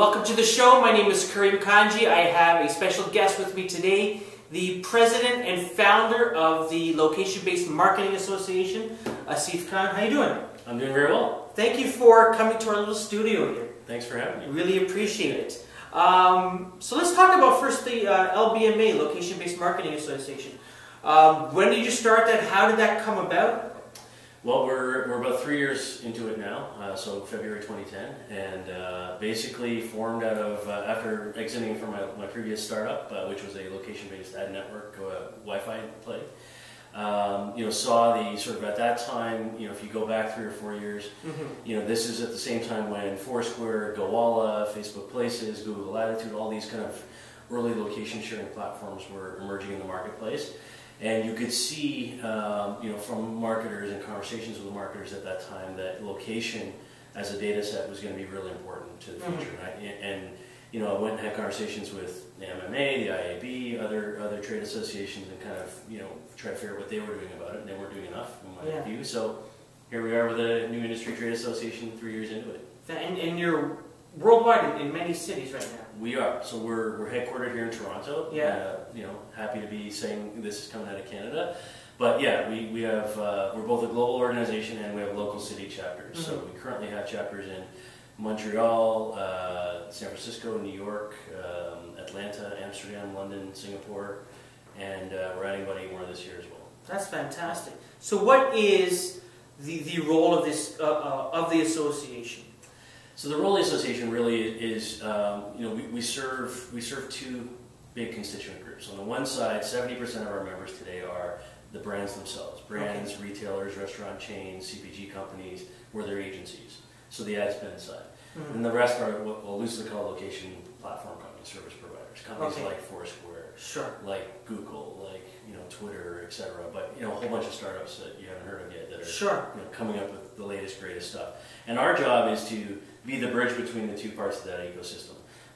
Welcome to the show. My name is Karim. I have a special guest with me today, the president and founder of the Location-Based Marketing Association, Asif. How you doing? I'm doing very well. Thank you for coming to our little studio here. Thanks for having me. Really appreciate it. So let's talk about first the LBMA, Location-Based Marketing Association. When did you start that? How did that come about? Well, we're about 3 years into it now, so February 2010, and basically formed out of, after exiting from my previous startup, which was a location-based ad network Wi-Fi play, saw the sort of at that time, if you go back 3 or 4 years, this is at the same time when Foursquare, Gowalla, Facebook Places, Google Latitude, all these kind of early location sharing platforms were emerging in the marketplace. And you could see, from marketers and conversations with the marketers at that time that location as a data set was going to be really important to the future. I went and had conversations with the LBMA, the IAB, other trade associations, and kind of, try to figure out what they were doing about it, and they weren't doing enough in my view. So here we are with a new industry trade association 3 years into it. And you're worldwide in many cities right now. We are. So we're headquartered here in Toronto. Yeah. Happy to be saying this is coming out of Canada. But yeah, we have, we're both a global organization and we have local city chapters. So we currently have chapters in Montreal, San Francisco, New York, Atlanta, Amsterdam, London, Singapore, and we're adding about 8 more this year as well. That's fantastic. So what is the role of this of the association? So the role of the association really is, we serve two big constituent groups. On the one side, 70% of our members today are the brands themselves. Brands, retailers, restaurant chains, CPG companies, or their agencies. So the ad spend side. And the rest are what we'll loosely call location platform companies, service providers. Companies like Foursquare, like Google, like Twitter, etc. But a whole bunch of startups that you haven't heard of yet that are coming up with the latest, greatest stuff. And our job is to be the bridge between the two parts of that ecosystem.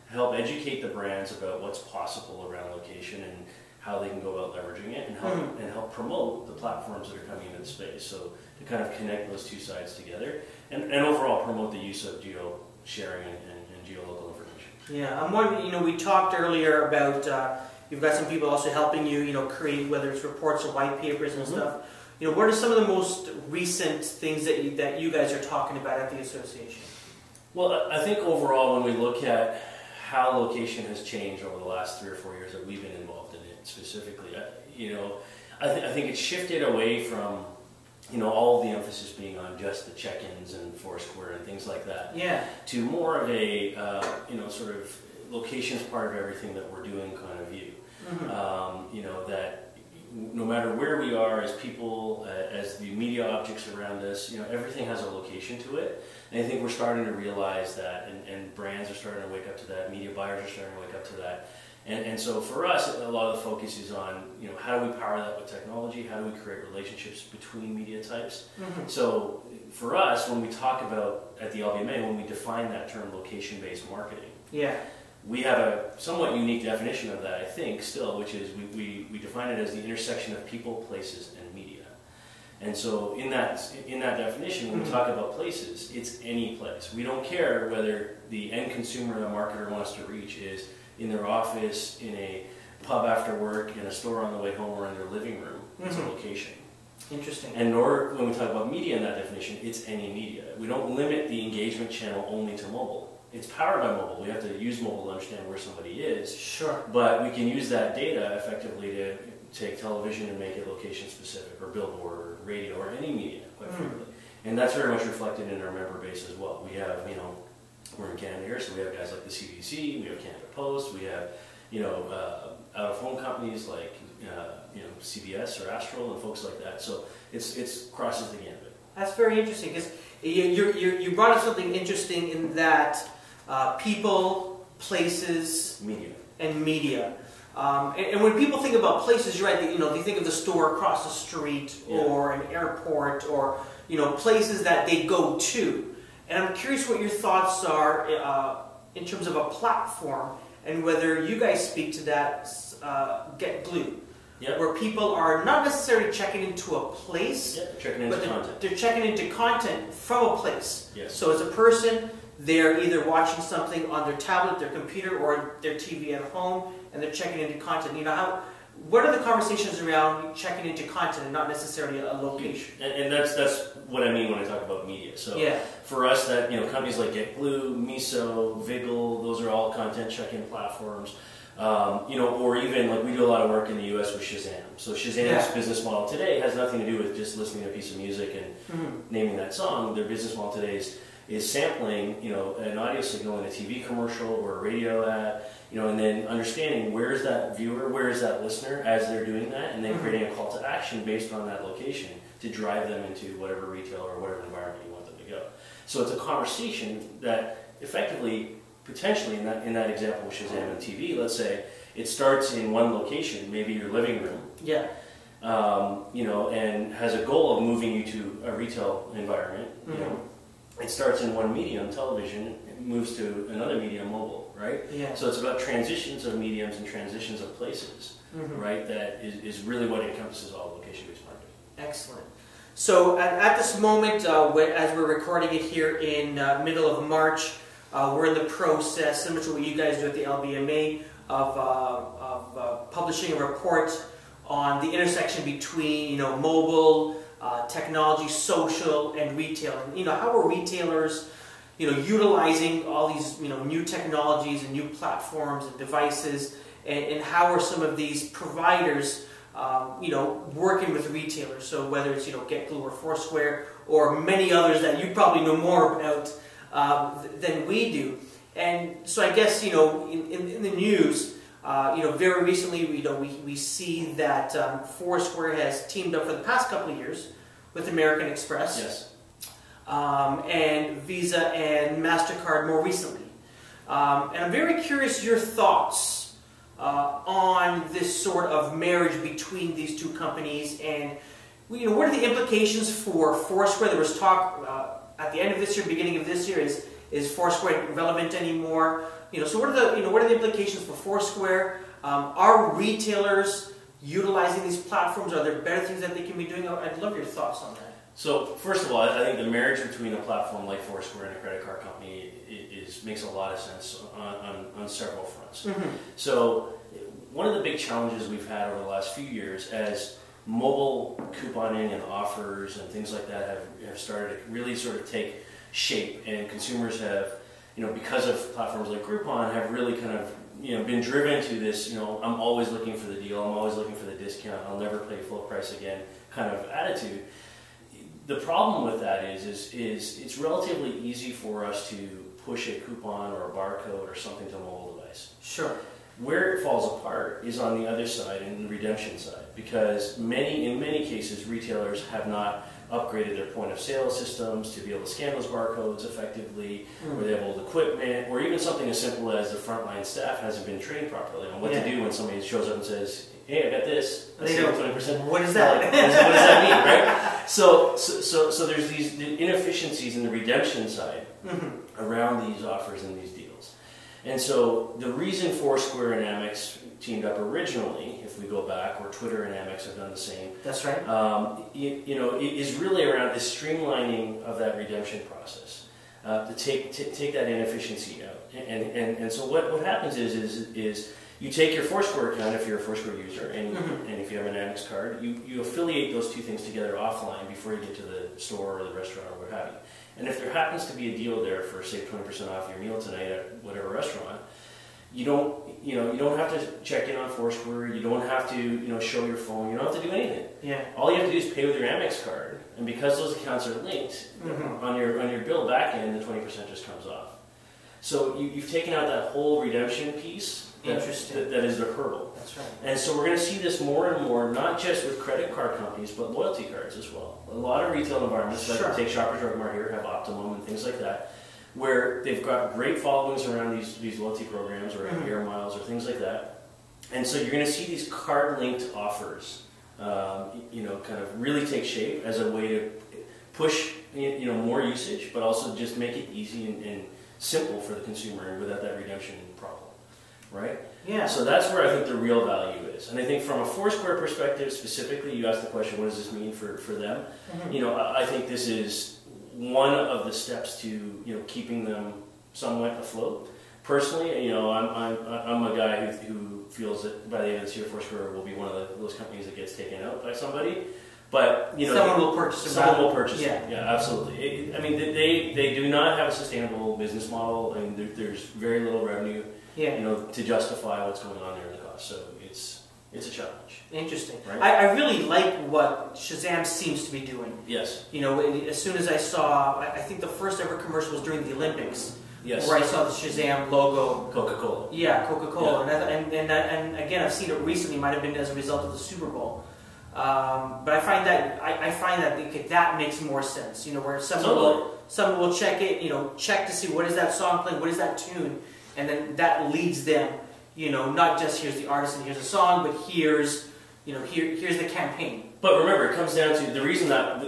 Help educate the brands about what's possible around location and how they can go about leveraging it, and help promote the platforms that are coming into the space. So to kind of connect those two sides together, and overall promote the use of geo sharing and geo-local information. Yeah, I'm wondering, we talked earlier about, you've got some people also helping you, create, whether it's reports or white papers and stuff. What are some of the most recent things that you guys are talking about at the association? Well, I think overall, when we look at how location has changed over the last 3 or 4 years that we've been involved in it specifically, I think it's shifted away from, all of the emphasis being on just the check-ins and Foursquare and things like that, to more of a, sort of location's part of everything that we're doing kind of view. That no matter where we are as people, as the media objects around us, everything has a location to it. And I think we're starting to realize that, and brands are starting to wake up to that, media buyers are starting to wake up to that. And so for us, a lot of the focus is on, how do we power that with technology? How do we create relationships between media types? So for us, when we talk about, at the LBMA, when we define that term location-based marketing, we have a somewhat unique definition of that, I think, still, which is we define it as the intersection of people, places, and media. And so in that definition, when we talk about places, it's any place. We don't care whether the end consumer the marketer wants to reach is in their office, in a pub after work, in a store on the way home, or in their living room. It's a location. Interesting. And nor, when we talk about media in that definition, it's any media. We don't limit the engagement channel only to mobile. It's powered by mobile. We have to use mobile to understand where somebody is. But we can use that data effectively to take television and make it location specific, or billboard, or radio, or any media, quite frankly. And that's very much reflected in our member base as well. We have, we're in Canada here, so we have guys like the CBC, we have Canada Post, we have, out-of-home companies like, CBS or Astral and folks like that. So it's crosses the gambit. That's very interesting, because you brought up something interesting in that people, places, media. And when people think about places, you're right, they think of the store across the street, or an airport, or places that they go to. And I'm curious what your thoughts are in terms of a platform, and whether you guys speak to that Get Glue, where people are not necessarily checking into a place, they're checking into content. They're checking into content from a place. Yes. So as a person, they're either watching something on their tablet, their computer, or their TV at home, and they're checking into content. You know, what are the conversations around checking into content and not necessarily a location? And that's what I mean when I talk about media. So yeah. For us, that, you know, companies like GetGlue, Miso, Vigil, those are all content check-in platforms. You know, or even like we do a lot of work in the U.S. with Shazam. So Shazam's business model today has nothing to do with just listening to a piece of music and naming that song. Their business model today is sampling, you know, an audio signal in a TV commercial or a radio ad, you know, and then understanding where is that viewer, where is that listener as they're doing that, and then creating a call to action based on that location to drive them into whatever retail or whatever environment you want them to go. So it's a conversation that effectively, potentially in that example with Shazam and TV, let's say it starts in one location, maybe your living room. Yeah. You know, and has a goal of moving you to a retail environment. You know, it starts in one medium, television, it moves to another medium, mobile, right? Yeah. So it's about transitions of mediums and transitions of places, right? That is really what encompasses all location-based marketing. Excellent. So at this moment, as we're recording it here in middle of March, we're in the process, similar to what you guys do at the LBMA, of publishing a report on the intersection between, you know, mobile, technology, social, and retail. And, you know, how are retailers, you know, utilizing all these, you know, new technologies and new platforms and devices, and how are some of these providers, you know, working with retailers? So whether it's, you know, GetGlue or Foursquare or many others that you probably know more about than we do. And so I guess, you know, in the news, you know, very recently, we see that Foursquare has teamed up for the past couple of years with American Express. Yes. And Visa and Mastercard more recently. And I'm very curious your thoughts on this sort of marriage between these two companies, and, you know, what are the implications for Foursquare? There was talk at the end of this year, beginning of this year, is Foursquare relevant anymore? You know, so what are the implications for Foursquare? Are retailers utilizing these platforms? Are there better things that they can be doing? I'd love your thoughts on that. So first of all, I think the marriage between a platform like Foursquare and a credit card company makes a lot of sense on several fronts. So one of the big challenges we've had over the last few years, as mobile couponing and offers and things like that have started to really sort of take shape, and consumers have, you know, because of platforms like Groupon, have really kind of, you know, been driven to this, you know, I'm always looking for the deal, I'm always looking for the discount, I'll never pay full price again kind of attitude. The problem with that is it's relatively easy for us to push a coupon or a barcode or something to a mobile device. Sure. Where it falls apart is on the other side, in the redemption side, because in many cases retailers have not upgraded their point of sale systems to be able to scan those barcodes effectively, or they have old equipment, or even something as simple as the frontline staff hasn't been trained properly on what to do when somebody shows up and says, "Hey, I got this." They don't. 20%. What is that? What does that mean, right? So there's these inefficiencies in the redemption side around these offers and these deals. And so the reason Foursquare and Amex teamed up originally, if we go back, or Twitter and Amex have done the same. That's right. You know, it is really around the streamlining of that redemption process, to take that inefficiency out. And so what happens is you take your Foursquare account if you're a Foursquare user, and if you have an Amex card, you affiliate those two things together offline before you get to the store or the restaurant or what have you. And if there happens to be a deal there for, say, 20% off your meal tonight at whatever restaurant, you don't have to check in on Foursquare. You don't have to, you know, show your phone. You don't have to do anything. Yeah. All you have to do is pay with your Amex card, and because those accounts are linked on your bill back end, the 20% just comes off. So you've taken out that whole redemption piece. Interesting. That is the hurdle. That's right. And so we're going to see this more and more, not just with credit card companies, but loyalty cards as well. A lot of retail environments, like take Shoppers Drug Mart here, have Optimum and things like that, where they've got great followings around these loyalty programs or air miles or things like that. And so you're going to see these card-linked offers, you know, kind of really take shape as a way to push, you know, more usage, but also just make it easy and simple for the consumer and without that redemption problem. Right? Yeah. So that's where I think the real value is. And I think from a Foursquare perspective specifically, you asked the question, what does this mean for them? You know, I think this is one of the steps to keeping them somewhat afloat. Personally, I'm a guy who feels that by the end of this year, Foursquare will be one of those companies that gets taken out by somebody. But someone will purchase it. Someone will purchase it. Yeah, absolutely. They do not have a sustainable business model, and there's very little revenue, to justify what's going on there in the cost. So it's a challenge. Interesting. Right? I really like what Shazam seems to be doing. Yes. As soon as I saw, I think the first ever commercial was during the Olympics. Yes. Where I saw the Shazam logo. Coca-Cola. Yeah, Coca-Cola. Yeah. And again, I've seen it recently. Might have been as a result of the Super Bowl. But I find that that makes more sense. Where someone will check it. Check to see what is that song playing, what is that tune, and then that leads them. Not just here's the artist and here's the song, but here's the campaign. But remember, it comes down to the reason that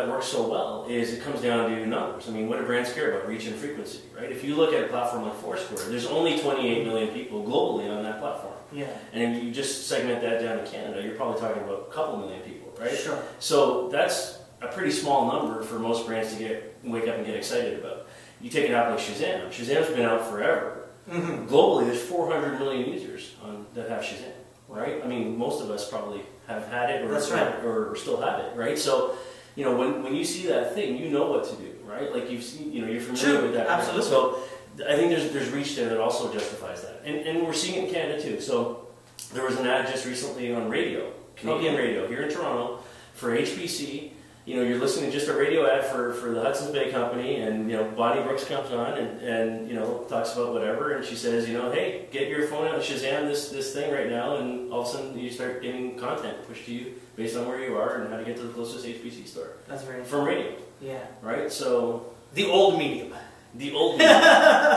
works so well is it comes down to numbers. I mean, what do brands care about? Reach and frequency, right? If you look at a platform like Foursquare, there's only 28 million people globally on that platform. Yeah. And if you just segment that down to Canada, you're probably talking about a couple million people, right? Sure. So that's a pretty small number for most brands to wake up and get excited about. You take an app like Shazam. Shazam's been out forever. Mm-hmm. Globally, there's 400 million users that have Shazam, right? I mean, most of us probably have had it or still have it, right? So, when you see that thing, you know what to do, right? Like you've seen, you're familiar with that. Absolutely. So I think there's reach there that also justifies that. And we're seeing it in Canada too. So there was an ad just recently on radio, Canadian radio here in Toronto for HBC. You're listening to just a radio ad for the Hudson's Bay Company, and Bonnie Brooks comes on and talks about whatever, and she says, hey, get your phone out and Shazam this thing right now, and all of a sudden you start getting content pushed to you based on where you are and how to get to the closest HBC store. That's very from radio. Yeah. Right. So the old medium. The old medium.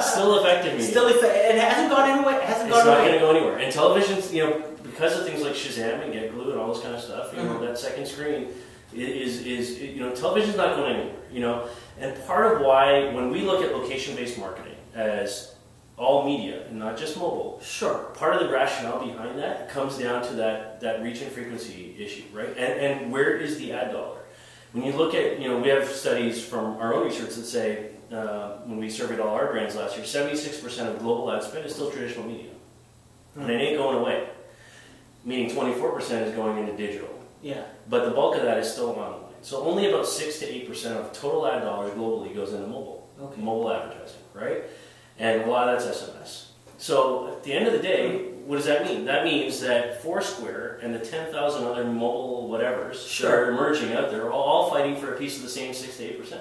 Still effective medium. Still effective, and it hasn't gone anywhere. It's not going to go anywhere. And television's, because of things like Shazam and Get Glue and all this kind of stuff, that second screen is television's not going anywhere. And part of why, when we look at location-based marketing as all media and not just mobile, sure, part of the rationale behind that comes down to that reach and frequency issue, right? And where is the ad dollar? When you look at, we have studies from our own research that say, when we surveyed all our brands last year, 76% of global ad spend is still traditional media. And it ain't going away. Meaning 24% is going into digital. Yeah. But the bulk of that is still online. So only about 6 to 8% of total ad dollars globally goes into mobile. Okay. Mobile advertising, right? And a lot of that's SMS. So at the end of the day, what does that mean? That means that Foursquare and the 10,000 other mobile whatevers that are emerging out there are all fighting for a piece of the same 6 to 8%.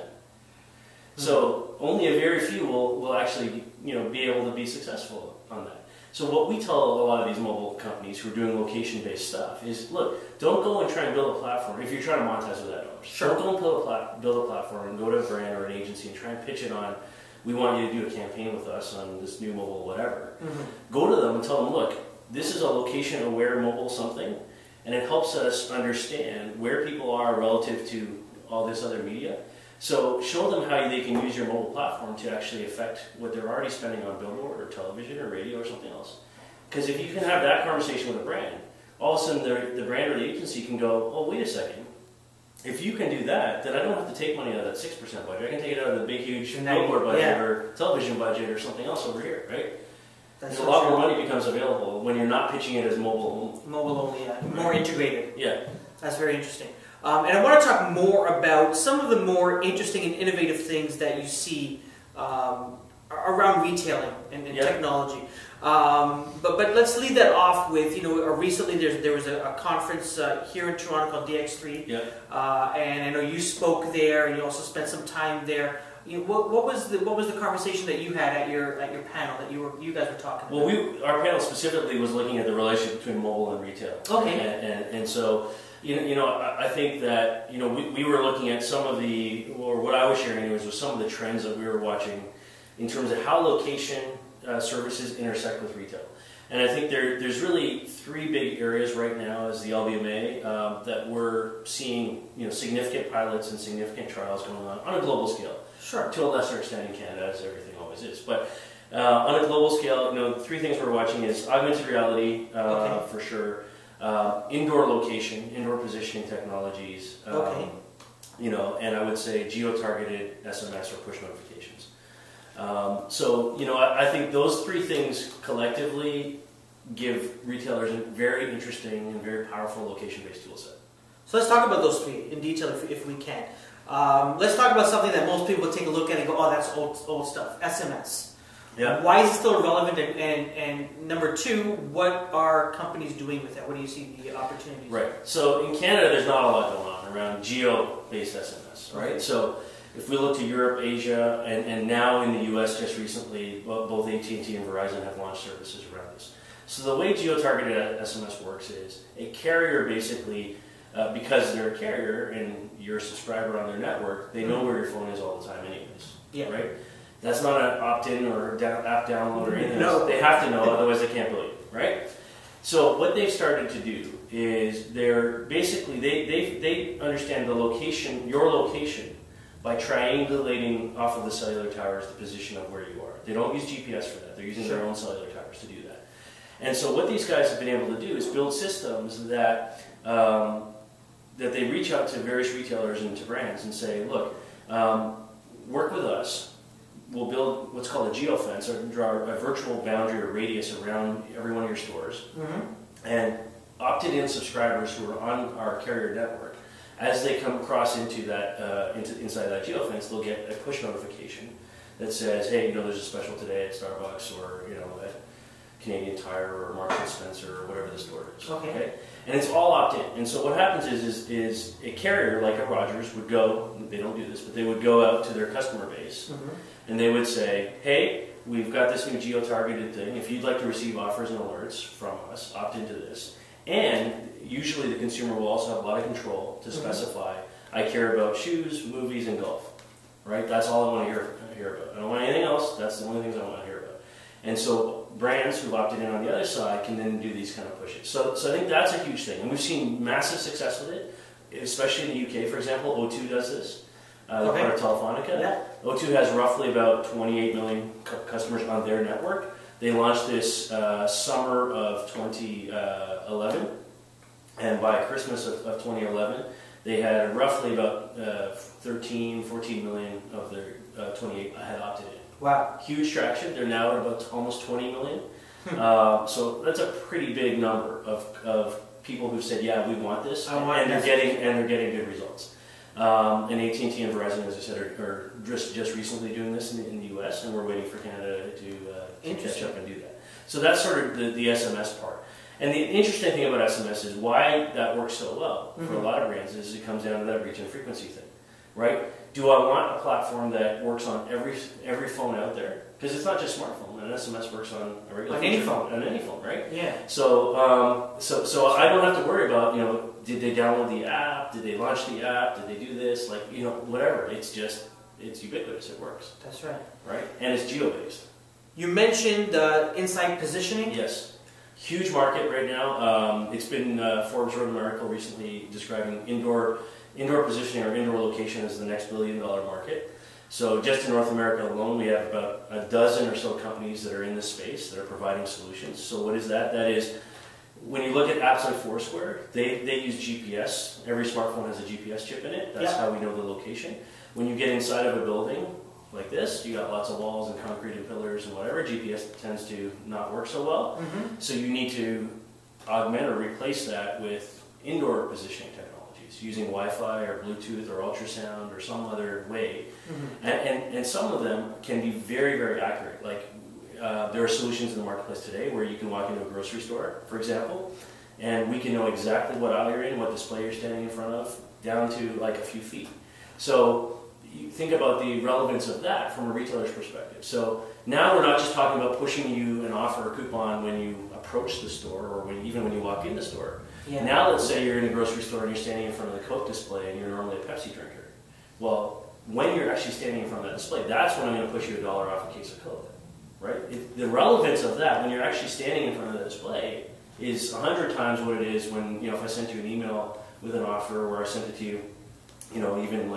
So only a very few will actually be able to be successful on that. So what we tell a lot of these mobile companies who are doing location-based stuff is, look, don't go and try and build a platform if you're trying to monetize with ad dollars. Sure. Don't go and build a platform and go to a brand or an agency and try and pitch it on, we want you to do a campaign with us on this new mobile whatever. Go to them and tell them, look, this is a location-aware mobile something, and it helps us understand where people are relative to all this other media. So show them how they can use your mobile platform to actually affect what they're already spending on billboard or television or radio or something else. Because if you can have that conversation with a brand, all of a sudden the brand or the agency can go, oh, wait a second. If you can do that, then I don't have to take money out of that 6% budget. I can take it out of the big, huge billboard budget or television budget or something else over here, right? There's a lot more money becomes available when you're not pitching it as mobile only. Mobile only, yeah. More integrated. Yeah. That's very interesting. And I want to talk more about some of the more interesting and innovative things that you see around retailing and technology. But let's lead that off with, recently there was a conference here in Toronto called Dx3. Yeah. And I know you spoke there and you also spent some time there. What was the conversation that you had at your panel that you guys were talking about? Well, our panel specifically was looking at the relationship between mobile and retail. Okay. And so, I think that, we were looking at some of or what I was sharing was some of the trends that we were watching in terms of how location services intersect with retail. And I think there's really three big areas right now as the LBMA that we're seeing, significant pilots and significant trials going on a global scale. Sure. To a lesser extent in Canada, as everything always is. But on a global scale, three things we're watching is augmented reality, for sure, indoor location, indoor positioning technologies, and I would say geo-targeted SMS or push notifications. So, I think those three things collectively give retailers a very interesting and very powerful location-based tool set. So let's talk about those three in detail if we can. Let's talk about something that most people would take a look at and go, oh, that's old stuff, SMS. Yeah. Why is it still relevant? And number two, what are companies doing with that? What do you see the opportunities? Right. So in Canada, there's not a lot going on around geo-based SMS, right? Okay. So if we look to Europe, Asia, and now in the US just recently, both AT&T and Verizon have launched services around this. So the way geo-targeted SMS works is a carrier basically, because they're a carrier and you're a subscriber on their network, they know where your phone is all the time anyways, right? That's not an opt-in or app download or anything. No. They have to know, otherwise they can't bill you, right? So what they've started to do is they're basically, they understand the location, your location, by triangulating off of the cellular towers the position of where you are. They don't use GPS for that. They're using their own cellular towers to do that. And so what these guys have been able to do is build systems that that they reach out to various retailers and to brands and say, look, work with us. We'll build what's called a geofence, or draw a virtual boundary or radius around every one of your stores. And opted-in subscribers who are on our carrier network, as they come across into that inside that geofence, they'll get a push notification that says, hey, there's a special today at Starbucks, or at Canadian Tire or Marks and Spencer or whatever the store is. Okay. And it's all opt-in. And so what happens is a carrier like a Rogers would go, they don't do this, but they would go out to their customer base and they would say, hey, we've got this new geo-targeted thing. If you'd like to receive offers and alerts from us, opt into this. And usually the consumer will also have a lot of control to specify, I care about shoes, movies, and golf. Right? That's all I want to hear about. I don't want anything else. That's the only things I want to hear about. And so brands who've opted in on the other side can then do these kind of pushes. So I think that's a huge thing. And we've seen massive success with it, especially in the UK, for example. O2 does this. They're part of Telefonica. Yeah. O2 has roughly about 28 million customers on their network. They launched this summer of 2011. And by Christmas of 2011, they had roughly about 13, 14 million of their 28 had opted in. Wow. Huge traction. They're now at about almost 20 million. So that's a pretty big number of people who've said, yeah, we want this, and they're getting good results. And AT&T and Verizon, as I said, are just recently doing this in the US, and we're waiting for Canada to catch up and do that. So that's sort of the SMS part. And the interesting thing about SMS is why that works so well for a lot of brands is it comes down to that reach and frequency thing, right? Do I want a platform that works on every phone out there? Because it's not just smartphone. An SMS works on a regular phone. On any phone, right? Yeah. So I don't have to worry about did they download the app? Did they launch the app? Did they do this? Whatever. It's ubiquitous. It works. That's right. Right, and it's geo-based. You mentioned inside positioning. Yes. Huge market right now. It's been Forbes wrote an article recently describing indoor positioning or indoor location as the next $1 billion market. So just in North America alone, we have about a dozen or so companies that are in this space that are providing solutions. So what is that? That is, when you look at apps like Foursquare, they use GPS. Every smartphone has a GPS chip in it. That's how we know the location. When you get inside of a building like this, you got lots of walls and concrete and pillars and whatever. GPS tends to not work so well. So you need to augment or replace that with indoor positioning technologies using Wi-Fi or Bluetooth or ultrasound or some other way. And some of them can be very, very accurate. Like there are solutions in the marketplace today where you can walk into a grocery store, for example, and we can know exactly what aisle you're in, what display you're standing in front of, down to like a few feet. So you think about the relevance of that from a retailer's perspective. So now we're not just talking about pushing you an offer or coupon when you approach the store or even when you walk in the store. Now let's say you're in a grocery store and you're standing in front of the Coke display and you're normally a Pepsi drinker. Well, when you're actually standing in front of that display, that's when I'm going to push you $1 off a case of Coke. Right? The relevance of that when you're actually standing in front of the display is 100 times what it is when, if I sent you an email with an offer or I sent it to you, even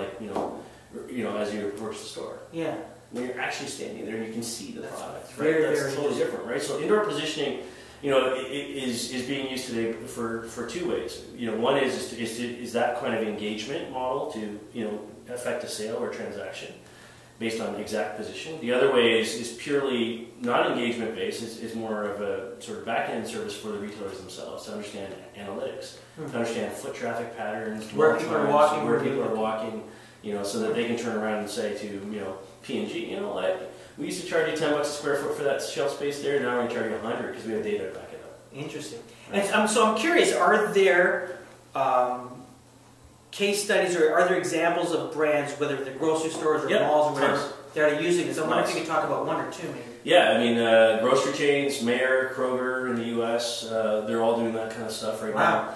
as you approach the store. Yeah. When you're actually standing there and you can see the product, right? That's totally different, right? So indoor positioning is being used today for two ways. One is that kind of engagement model to affect a sale or transaction based on exact position. The other way is purely non-engagement based. It's more of a sort of back-end service for the retailers themselves to understand analytics, to understand foot traffic patterns, where people are walking, so that they can turn around and say to P&G, we used to charge you $10 a square foot for that shelf space there, now we're going to charge you $100 because we have data to back it up. Interesting. And so I'm curious, are there case studies or are there examples of brands, whether they're grocery stores or malls or whatever, that are using this? I wonder if you could talk about one or two maybe. Yeah, I mean, grocery chains, Mayer, Kroger in the U.S., they're all doing that kind of stuff right now.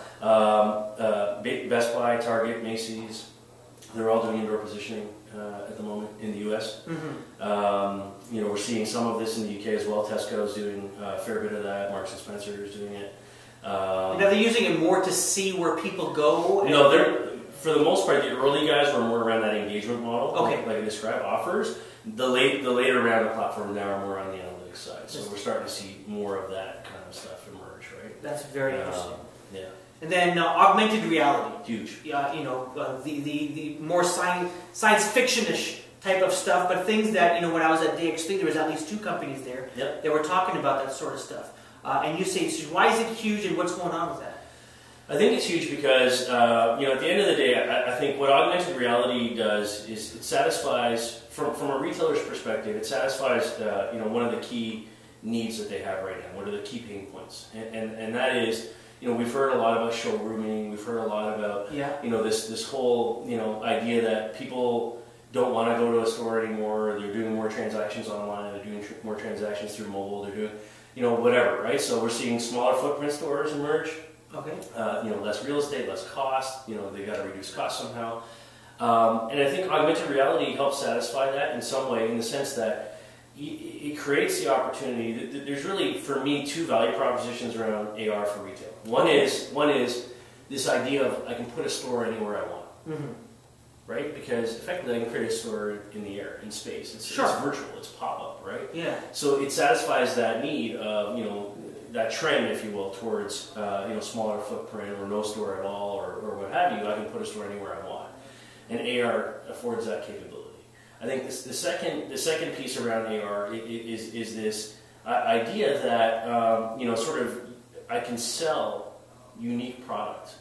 Best Buy, Target, Macy's, they're all doing indoor positioning at the moment in the U.S. We're seeing some of this in the U.K. as well. Tesco's doing a fair bit of that. Marks and Spencer is doing it. Now they're using it more to see where people go? No, they're, for the most part, the early guys were more around that engagement model, like I described, offers. The later round of platform now are more on the analytics side. So we're starting to see more of that kind of stuff emerge, right? That's very interesting. Yeah. And then augmented reality. Huge. The more science fiction-ish type of stuff, but things that, when I was at Dx3, there was at least two companies there that were talking about that sort of stuff. And you say, why is it huge and what's going on with that? I think it's huge because, at the end of the day, I think what augmented reality does is it satisfies, from a retailer's perspective, it satisfies, one of the key needs that they have right now. What are the key pain points? And that is, we've heard a lot about showrooming. We've heard a lot about, this whole, idea that people don't want to go to a store anymore. They're doing more transactions online. They're doing more transactions through mobile. They're doing, whatever, right? So we're seeing smaller footprint stores emerge. Okay. Less real estate, less cost. They got to reduce costs somehow. And I think augmented reality helps satisfy that in some way, in the sense that it creates the opportunity. There's really, for me, two value propositions around AR for retail. One is this idea of I can put a store anywhere I want, right? Because effectively I can create a store in the air, in space. It's virtual, it's pop-up, right? Yeah. So it satisfies that need of, that trend, if you will, towards smaller footprint or no store at all or what have you. I can put a store anywhere I want, and AR affords that capability. I think the second piece around AR is this idea that I can sell unique product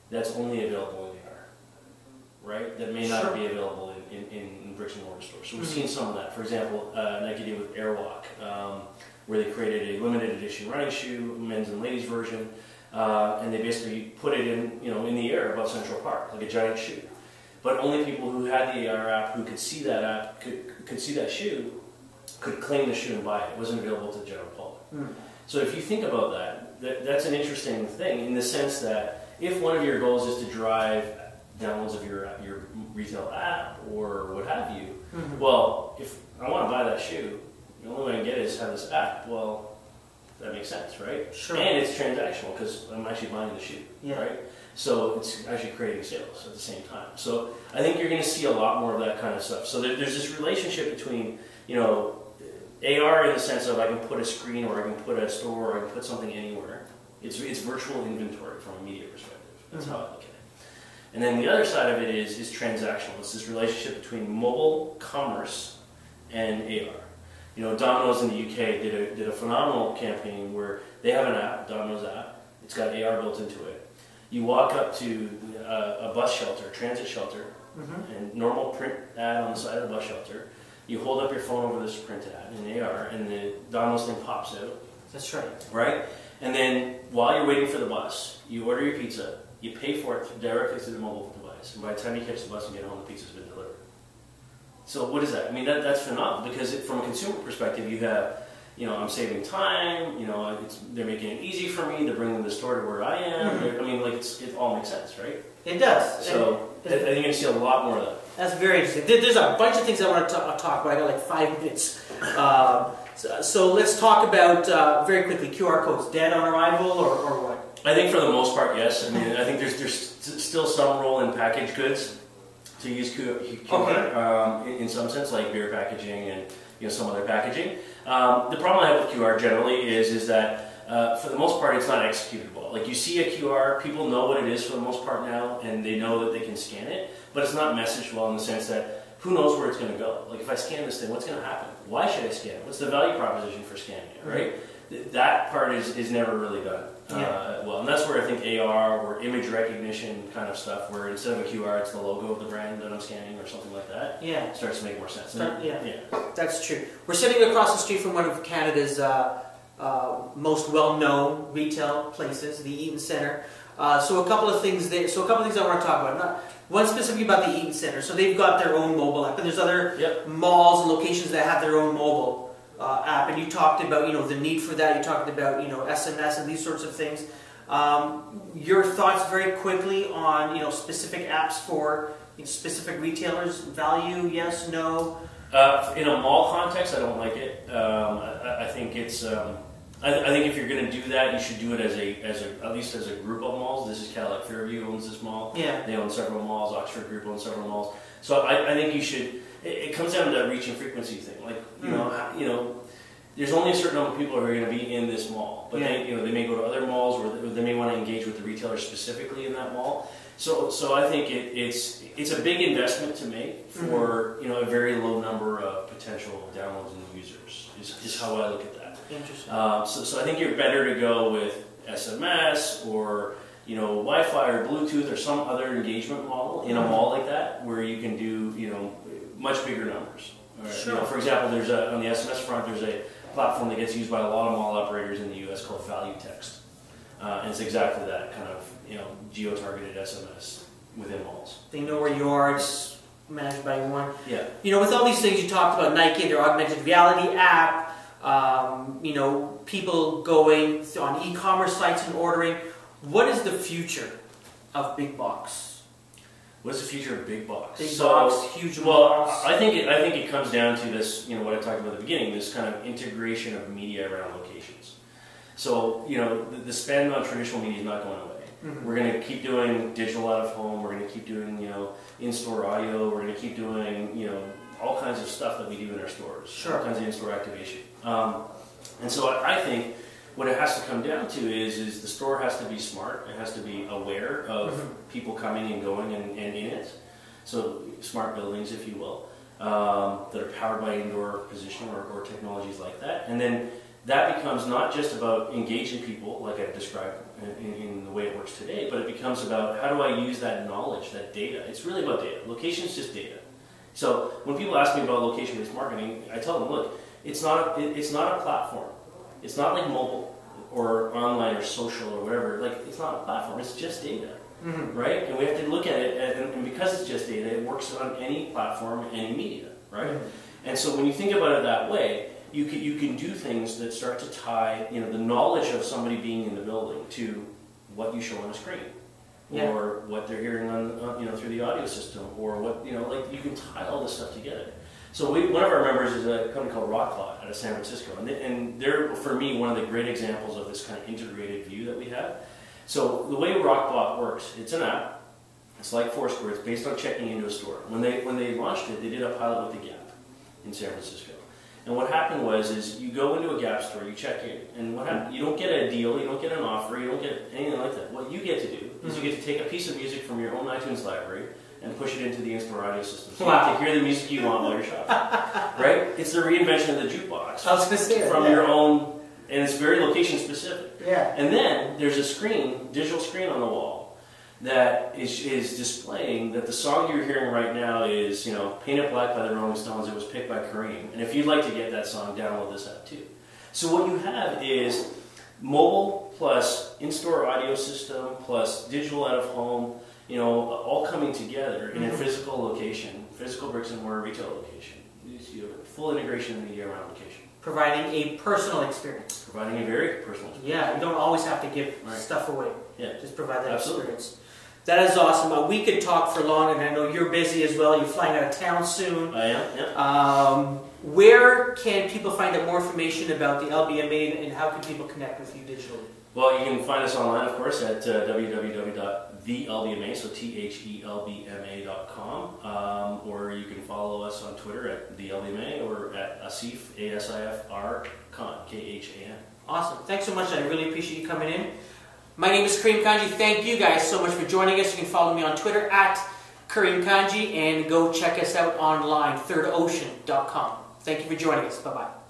that's only available in AR, right? That may not be available in bricks and mortar stores. So we've seen some of that. For example, Nike did with Airwalk, where they created a limited edition running shoe, men's and ladies version, and they basically put it in the air above Central Park, like a giant shoe. But only people who had the AR app, who could see that app, could see that shoe, could claim the shoe and buy it. It wasn't available to the general public. So if you think about that's an interesting thing in the sense that if one of your goals is to drive downloads of your retail app or what have you, well, if I want to buy that shoe, the only way I can get it is have this app. Well, that makes sense, right? Sure. And it's transactional because I'm actually buying the shoe, right? So it's actually creating sales at the same time. So I think you're going to see a lot more of that kind of stuff. So there's this relationship between, AR in the sense of I can put a screen or I can put a store or I can put something anywhere. It's virtual inventory from a media perspective. That's how I look at it. And then the other side of it is transactional. It's this relationship between mobile commerce and AR. Domino's in the UK did a phenomenal campaign where they have an app, Domino's app. It's got AR built into it. You walk up to a bus shelter, transit shelter, and normal print ad on the side of the bus shelter. You hold up your phone over this print ad in AR, and the Domino's thing pops out. That's right. Right? And then while you're waiting for the bus, you order your pizza, you pay for it directly through the mobile device, and by the time you catch the bus and get home, the pizza's been delivered. So what is that? I mean, that's phenomenal because from a consumer perspective, you have, I'm saving time. They're making it easy for me. They're bringing the store to where I am. It all makes sense, right? It does. So I think you're going to see a lot more of that. That's very interesting. There's a bunch of things I want to talk about. I got like 5 minutes. So let's talk about very quickly QR codes. Dead on arrival or what? I think for the most part, yes. I mean, I think there's still some role in packaged goods to use QR in some sense, like beer packaging and some other packaging. The problem I have with QR generally is that for the most part, it's not executed well. Like, you see a QR, people know what it is for the most part now, and they know that they can scan it, but it's not messaged well in the sense that who knows where it's going to go? Like, if I scan this thing, what's going to happen? Why should I scan it? What's the value proposition for scanning it, right? That part is never really done well, and that's where I think AR or image recognition kind of stuff, where instead of a QR, it's the logo of the brand that I'm scanning or something like that. Yeah, starts to make more sense. That's true. We're sitting across the street from one of Canada's most well-known retail places, the Eaton Centre. So a couple of things I want to talk about. One specifically about the Eaton Centre. So they've got their own mobile app, and there's other malls and locations that have their own mobile app. And you talked about the need for that. You talked about SMS and these sorts of things. Your thoughts very quickly on specific apps for specific retailers. Value? Yes? No? In a mall context, I don't like it. I think it's. I think if you're going to do that, you should do it at least as a group of malls. This is Cadillac Fairview owns this mall. Yeah. They own several malls. Oxford Group owns several malls. So I think you should. It comes down to that reach and frequency thing. Like there's only a certain number of people who are going to be in this mall, but they may go to other malls, or they may want to engage with the retailer specifically in that mall. So I think it's a big investment to make for a very low number of potential downloads and users. Is how I look at that. Interesting. So I think you're better to go with SMS or Wi-Fi or Bluetooth or some other engagement model in a mall like that, where you can do much bigger numbers. Right? Sure. For example, there's on the SMS front, there's a platform that gets used by a lot of mall operators in the U.S. called Value Text, and it's exactly that kind of geo-targeted SMS within malls. They know where you are. It's managed by one. Yeah. With all these things you talked about, Nike, their augmented reality app. People going on e-commerce sites and ordering. What is the future of big box? What's the future of big box? Big box, huge malls. I think it comes down to this. What I talked about at the beginning. This kind of integration of media around locations. So the spend on traditional media is not going away. Mm-hmm. We're going to keep doing digital out of home. We're going to keep doing in-store audio. We're going to keep doing all kinds of stuff that we do in our stores. Sure. All kinds of in-store activation. And so I think what it has to come down to is the store has to be smart. It has to be aware of people coming and going and in it. So smart buildings, if you will, that are powered by indoor positioning or technologies like that. And then that becomes not just about engaging people, like I've described in the way it works today, but it becomes about how do I use that knowledge, that data. It's really about data. Location is just data. So when people ask me about location-based marketing, I tell them, look, it's not a platform. It's not like mobile or online or social or whatever. Like, it's not a platform. It's just data, right? And we have to look at it, and because it's just data, it works on any platform, any media, right? And so when you think about it that way, you can do things that start to tie, the knowledge of somebody being in the building to what you show on a screen. Yeah. Or what they're hearing on through the audio system, or what like you can tie all this stuff together. So one of our members is a company called Rockbot out of San Francisco, and they're for me one of the great examples of this kind of integrated view that we have. So the way Rockbot works, it's an app. It's like Foursquare. It's based on checking into a store. When they launched it, they did a pilot with the Gap in San Francisco. And what happened is you go into a Gap store, you check in, and what happened? You don't get a deal, you don't get an offer, you don't get anything like that. What you get to do is you get to take a piece of music from your own iTunes library and push it into the in-store audio system. So you get to hear the music you want while you're shopping. Right? It's the reinvention of the jukebox. I was going to say from your own, and it's very location specific. Yeah. And then there's a screen, digital screen on the wall, that is displaying that the song you're hearing right now is, Paint It Black by the Rolling Stones. It was picked by Karim. And if you'd like to get that song, download this app too. So what you have is mobile plus in-store audio system plus digital out of home, all coming together in a physical location, physical bricks and mortar retail location. You have full integration of media around location. Providing a personal experience. Providing a very personal experience. Yeah, you don't always have to give stuff away. Yeah. Just provide that experience. That is awesome. We could talk for long, and I know you're busy as well. You're flying out of town soon. I am, yeah. Where can people find out more information about the LBMA, and how can people connect with you digitally? Well, you can find us online, of course, at www.thelbma, so THELBMA.com, or you can follow us on Twitter at thelbma or at Asif, ASIFR, Khan, KHAN. Awesome. Thanks so much. I really appreciate you coming in. My name is Karim Kanji. Thank you guys so much for joining us. You can follow me on Twitter at Karim Kanji and go check us out online, thirdocean.com. Thank you for joining us. Bye-bye.